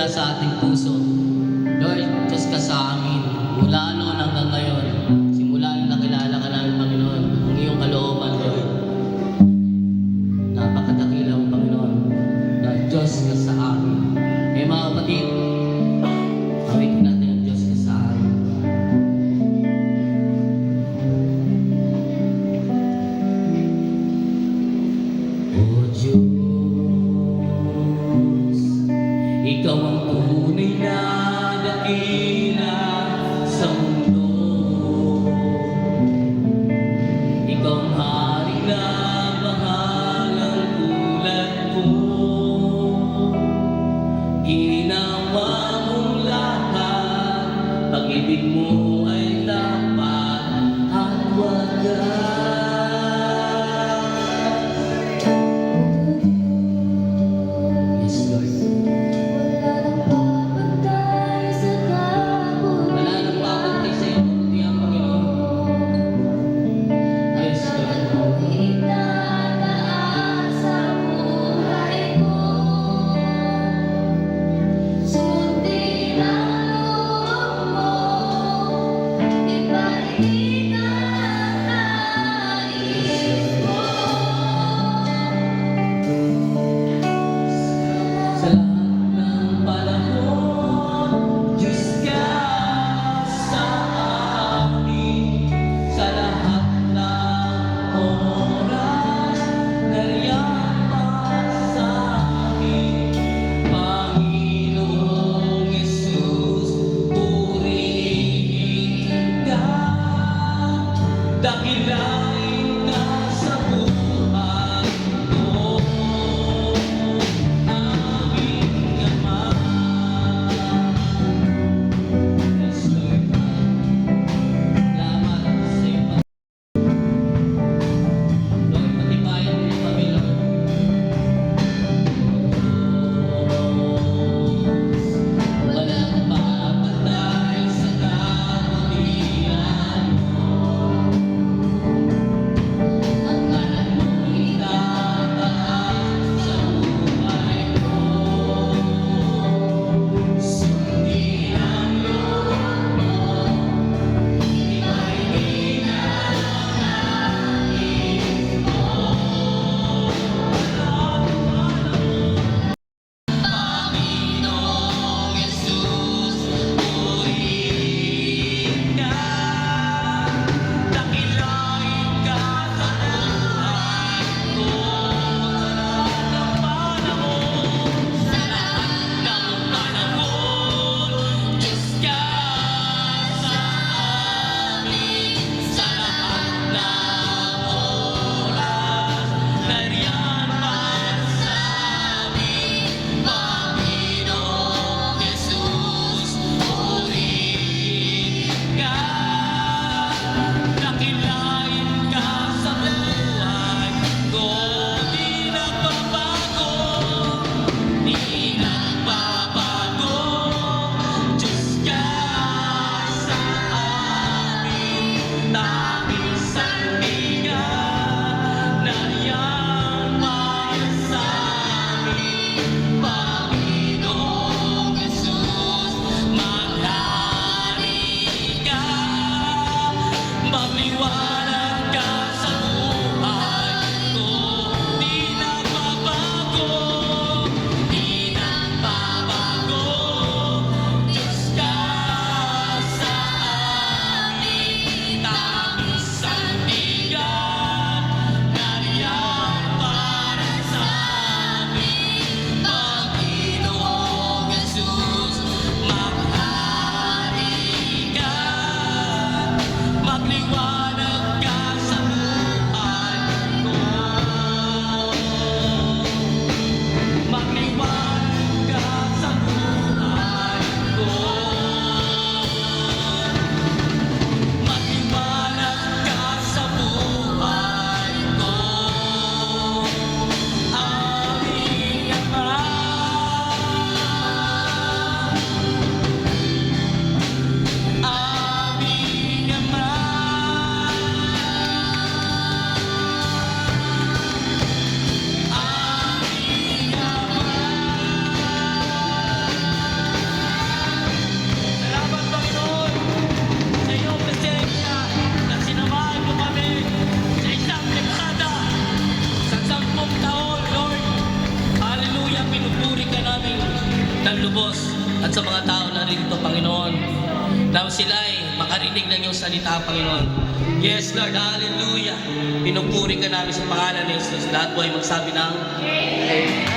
mula sa ating puso. Lord, Diyos ka sa amin, mula noon hanggang ngayon. Simula nung nakilala ka namin, Panginoon, ang iyong kalooban, Lord. Napakadakila mo, Panginoon, na Diyos ka sa amin. Eh mga kapatid, awitin natin ang Diyos ka sa amin. O Diyos, Ikaw ang tunay na dakila sa mundo. Ikaw ang hari na bahalang tulad ko. Ginawa mong lahat, pag-ibig mo ay tapat at wagas. lubos at sa mga tao na rito, Panginoon. Na sila ay makarinig ng iyong salita, Panginoon. Yes, Lord, hallelujah. Pinupuri ka namin sa pangalan ni Jesus. Lahat po ay magsabi ng Amen.